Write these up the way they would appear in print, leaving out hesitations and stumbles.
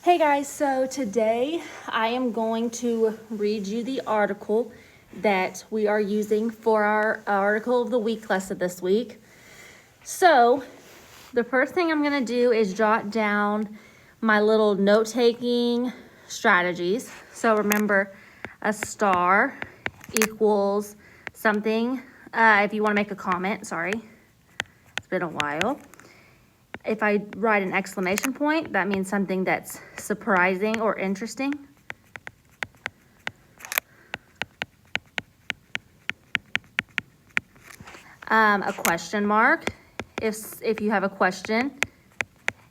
Hey guys, so today I am going to read you the article that we are using for our article of the week lesson this week. So the first thing I'm going to do is jot down my little note-taking strategies. So remember, a star equals something. If you want to make a comment, sorry, it's been a while. If I write an exclamation point, that means something that's surprising or interesting. A question mark, if you have a question.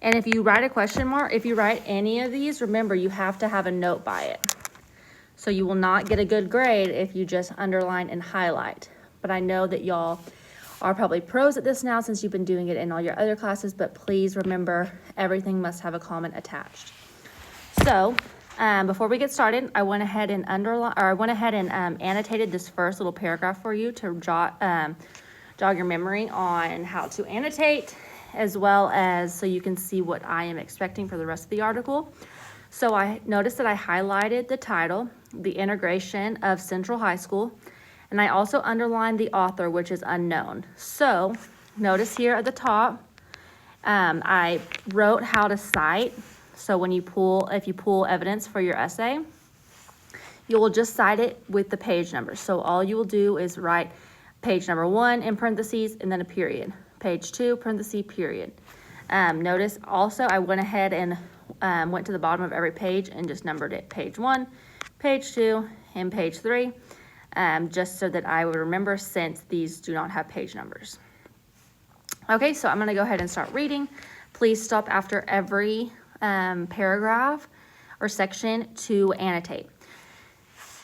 And if you write a question mark, if you write any of these, remember you have to have a note by it. So you will not get a good grade if you just underline and highlight. But I know that y'all are probably pros at this now since you've been doing it in all your other classes, but please remember everything must have a comment attached. So before we get started, I went ahead and annotated this first little paragraph for you to jog your memory on how to annotate, as well as so you can see what I am expecting for the rest of the article. So I noticed that I highlighted the title, The Integration of Central High School, and I also underlined the author, which is unknown. So notice here at the top, I wrote how to cite. So when if you pull evidence for your essay, you will just cite it with the page number. So all you will do is write page number 1 in parentheses and then a period. Page 2, parentheses, period. Notice also I went ahead and went to the bottom of every page and just numbered it. Page 1, page 2, and page 3. Just so that I would remember since these do not have page numbers. Okay, so I'm going to go ahead and start reading. Please stop after every paragraph or section to annotate.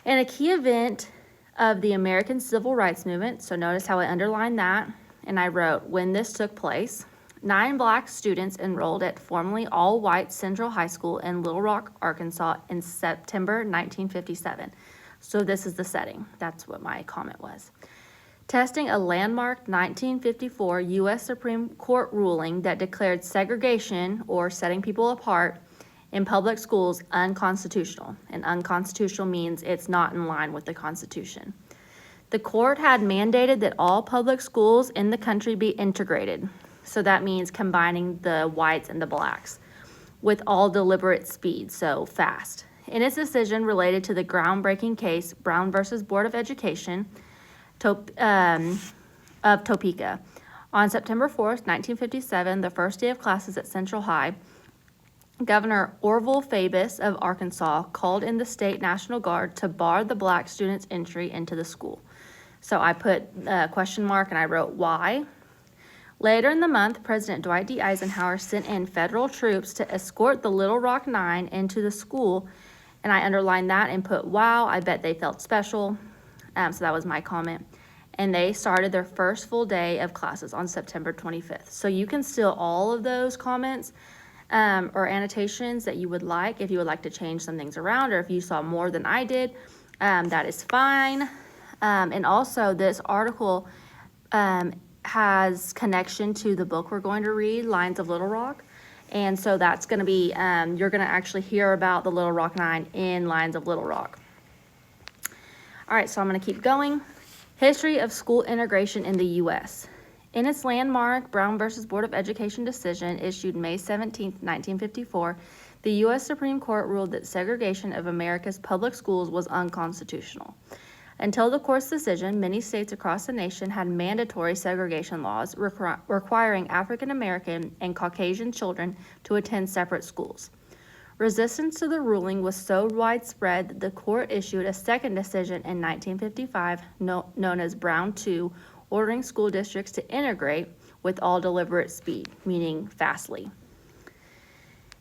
In a key event of the American Civil Rights Movement, so notice how I underlined that, and I wrote, when this took place, 9 black students enrolled at formerly all-white Central High School in Little Rock, Arkansas in September 1957. So this is the setting. That's what my comment was. Testing a landmark 1954 U.S. Supreme Court ruling that declared segregation, or setting people apart, in public schools unconstitutional. And unconstitutional means it's not in line with the Constitution. The court had mandated that all public schools in the country be integrated. So that means combining the whites and the blacks with all deliberate speed, so fast. In its decision related to the groundbreaking case, Brown versus Board of Education of Topeka, on September 4th, 1957, the first day of classes at Central High, Governor Orville Fabus of Arkansas called in the state National Guard to bar the black students' entry into the school. So I put a question mark and I wrote why. Later in the month, President Dwight D. Eisenhower sent in federal troops to escort the Little Rock 9 into the school, and I underlined that and put, wow, I bet they felt special. So that was my comment. And they started their first full day of classes on September 25th. So you can steal all of those comments or annotations that you would like. If you would like to change some things around, or if you saw more than I did, that is fine. And also this article has connection to the book we're going to read, Lions of Little Rock. And so that's going to be, you're going to actually hear about the Little Rock 9 in Lions of Little Rock. All right, so I'm going to keep going. History of school integration in the U.S. In its landmark Brown versus Board of Education decision issued May 17, 1954, the U.S. Supreme Court ruled that segregation of America's public schools was unconstitutional. Until the court's decision, many states across the nation had mandatory segregation laws requiring African American and Caucasian children to attend separate schools. Resistance to the ruling was so widespread that the court issued a second decision in 1955, known as Brown 2, ordering school districts to integrate with all deliberate speed, meaning fastly.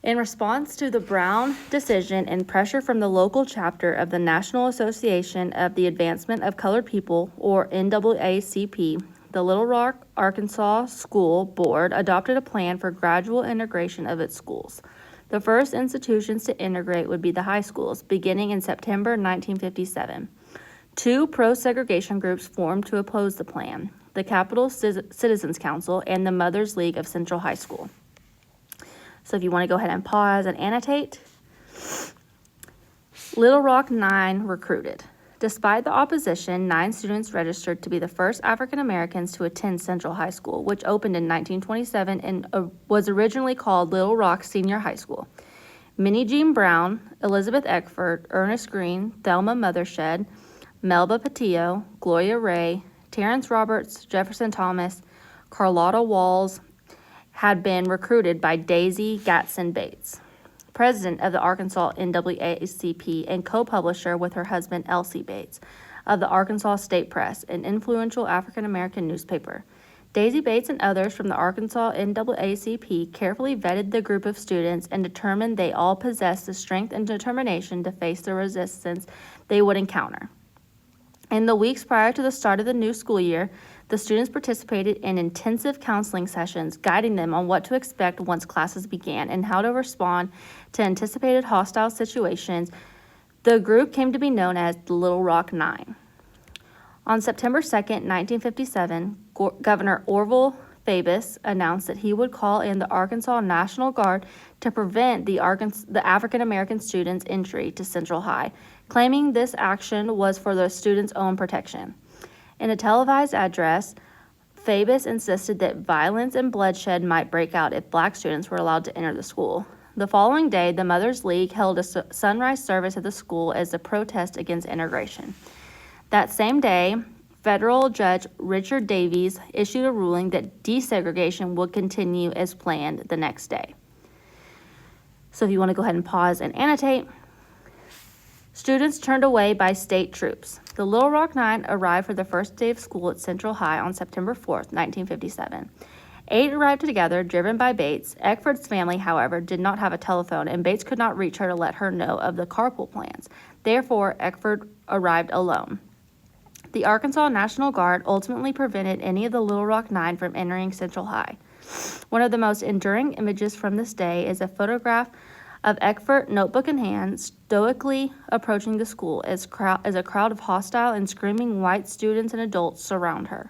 In response to the Brown decision and pressure from the local chapter of the National Association of the Advancement of Colored People, or NAACP, the Little Rock, Arkansas School Board adopted a plan for gradual integration of its schools. The first institutions to integrate would be the high schools, beginning in September 1957. 2 pro-segregation groups formed to oppose the plan, the Capital Citizens Council and the Mothers League of Central High School. So if you want to go ahead and pause and annotate, Little Rock 9 recruited. Despite the opposition, 9 students registered to be the first African Americans to attend Central High School, which opened in 1927 and was originally called Little Rock Senior High School. Minnie Jean Brown, Elizabeth Eckford, Ernest Green, Thelma Mothershed, Melba Patillo, Gloria Ray, Terrence Roberts, Jefferson Thomas, Carlotta Walls had been recruited by Daisy Gatson Bates, president of the Arkansas NAACP and co-publisher with her husband Elsie Bates of the Arkansas State Press, an influential African-American newspaper. Daisy Bates and others from the Arkansas NAACP carefully vetted the group of students and determined they all possessed the strength and determination to face the resistance they would encounter. In the weeks prior to the start of the new school year, the students participated in intensive counseling sessions, guiding them on what to expect once classes began and how to respond to anticipated hostile situations. The group came to be known as the Little Rock 9. On September 2nd, 1957, Governor Orville Fabus announced that he would call in the Arkansas National Guard to prevent the African-American students' entry to Central High, claiming this action was for the students' own protection. In a televised address, Fabus insisted that violence and bloodshed might break out if black students were allowed to enter the school. The following day, the Mothers League held a sunrise service at the school as a protest against integration. That same day, federal judge Richard Davies issued a ruling that desegregation would continue as planned the next day. So if you want to go ahead and pause and annotate. Students turned away by state troops. The Little Rock 9 arrived for the first day of school at Central High on September 4th, 1957. 8 arrived together, driven by Bates. Eckford's family, however, did not have a telephone, and Bates could not reach her to let her know of the carpool plans. Therefore, Eckford arrived alone. The Arkansas National Guard ultimately prevented any of the Little Rock 9 from entering Central High. One of the most enduring images from this day is a photograph of Eckford, notebook in hand, stoically approaching the school as a crowd of hostile and screaming white students and adults surround her.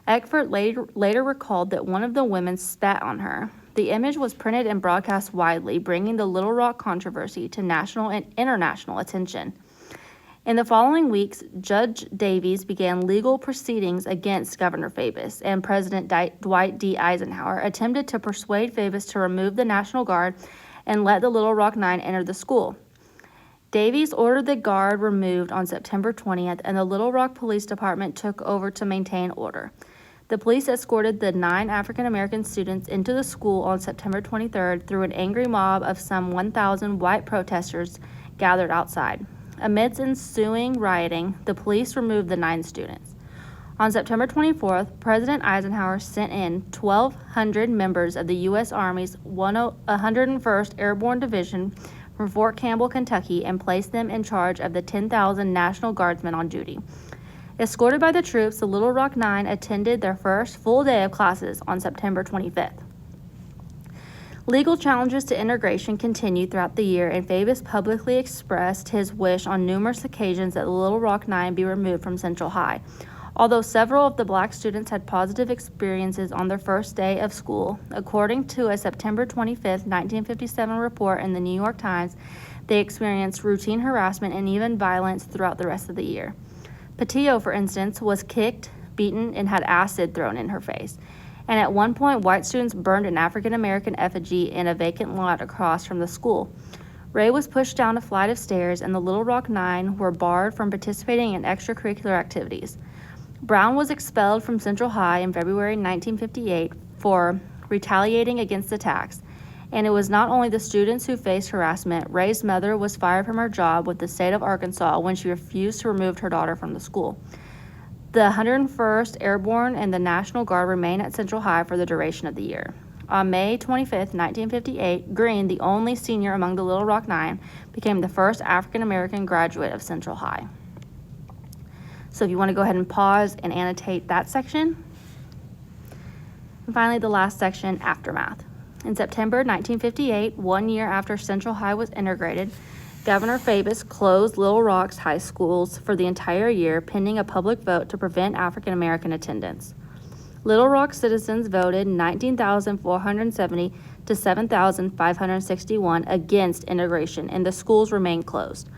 Eckford later recalled that one of the women spat on her. The image was printed and broadcast widely, bringing the Little Rock controversy to national and international attention. In the following weeks, Judge Davies began legal proceedings against Governor Fabus, and President Dwight D. Eisenhower attempted to persuade Fabus to remove the National Guard and let the Little Rock 9 enter the school. Davies ordered the guard removed on September 20th, and the Little Rock Police Department took over to maintain order. The police escorted the 9 African-American students into the school on September 23rd through an angry mob of some 1,000 white protesters gathered outside. Amidst ensuing rioting, the police removed the 9 students. On September 24th, President Eisenhower sent in 1,200 members of the U.S. Army's 101st Airborne Division from Fort Campbell, Kentucky, and placed them in charge of the 10,000 National Guardsmen on duty. Escorted by the troops, the Little Rock 9 attended their first full day of classes on September 25th. Legal challenges to integration continued throughout the year, and Fabus publicly expressed his wish on numerous occasions that the Little Rock 9 be removed from Central High. Although several of the black students had positive experiences on their first day of school, according to a September 25, 1957 report in the New York Times, they experienced routine harassment and even violence throughout the rest of the year. Patillo, for instance, was kicked, beaten, and had acid thrown in her face. And at one point, white students burned an African-American effigy in a vacant lot across from the school. Ray was pushed down a flight of stairs, and the Little Rock 9 were barred from participating in extracurricular activities. Brown was expelled from Central High in February 1958 for retaliating against attacks, and it was not only the students who faced harassment. Ray's mother was fired from her job with the state of Arkansas when she refused to remove her daughter from the school. The 101st Airborne and the National Guard remained at Central High for the duration of the year. On May 25, 1958, Green, the only senior among the Little Rock 9, became the first African-American graduate of Central High. So if you want to go ahead and pause and annotate that section. And finally, the last section, aftermath. In September 1958, 1 year after Central High was integrated, Governor Fabus closed Little Rock's high schools for the entire year, pending a public vote to prevent African-American attendance. Little Rock citizens voted 19,470 to 7,561 against integration, and the schools remain closed.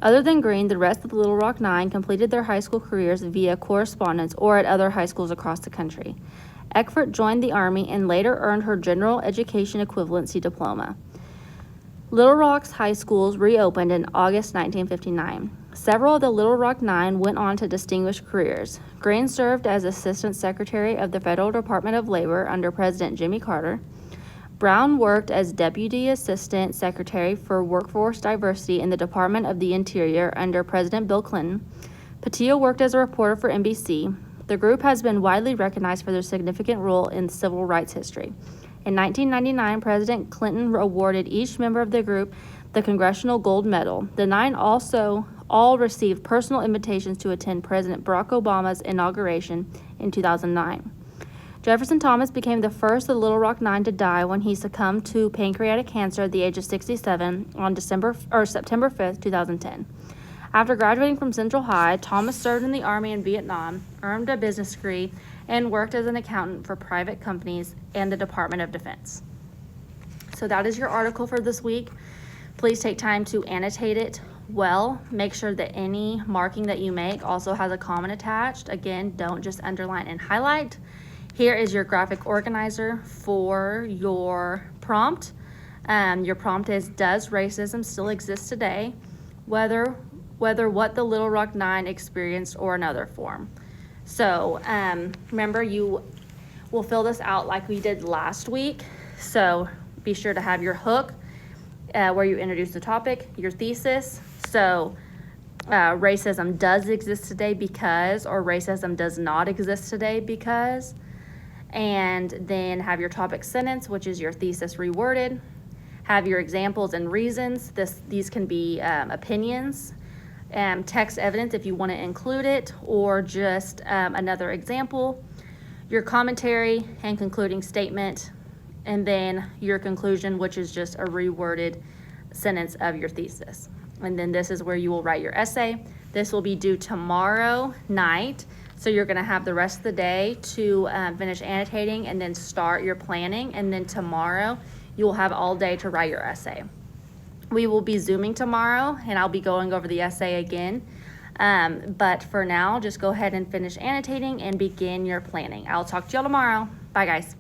Other than Green, the rest of the Little Rock Nine completed their high school careers via correspondence or at other high schools across the country. Eckford joined the Army and later earned her general education equivalency diploma. Little Rock's high schools reopened in August 1959. Several of the Little Rock Nine went on to distinguished careers. Green served as Assistant Secretary of the Federal Department of Labor under President Jimmy Carter. Brown worked as Deputy Assistant Secretary for Workforce Diversity in the Department of the Interior under President Bill Clinton. Patillo worked as a reporter for NBC. The group has been widely recognized for their significant role in civil rights history. In 1999, President Clinton awarded each member of the group the Congressional Gold Medal. The nine also all received personal invitations to attend President Barack Obama's inauguration in 2009. Jefferson Thomas became the first of the Little Rock Nine to die when he succumbed to pancreatic cancer at the age of 67 on September 5th, 2010. After graduating from Central High, Thomas served in the Army in Vietnam, earned a business degree, and worked as an accountant for private companies and the Department of Defense. So that is your article for this week. Please take time to annotate it well. Make sure that any marking that you make also has a comment attached. Again, don't just underline and highlight. Here is your graphic organizer for your prompt. Your prompt is, does racism still exist today? Whether what the Little Rock Nine experienced or another form. So remember, you will fill this out like we did last week. So be sure to have your hook where you introduce the topic, your thesis. So racism does exist today because, or racism does not exist today because. And then have your topic sentence, which is your thesis reworded. Have your examples and reasons. These can be opinions, text evidence if you want to include it, or just another example. Your commentary and concluding statement, and then your conclusion, which is just a reworded sentence of your thesis. And then this is where you will write your essay. This will be due tomorrow night. So you're gonna have the rest of the day to finish annotating and then start your planning. And then tomorrow, you will have all day to write your essay. We will be Zooming tomorrow and I'll be going over the essay again. But for now, just go ahead and finish annotating and begin your planning. I'll talk to y'all tomorrow. Bye guys.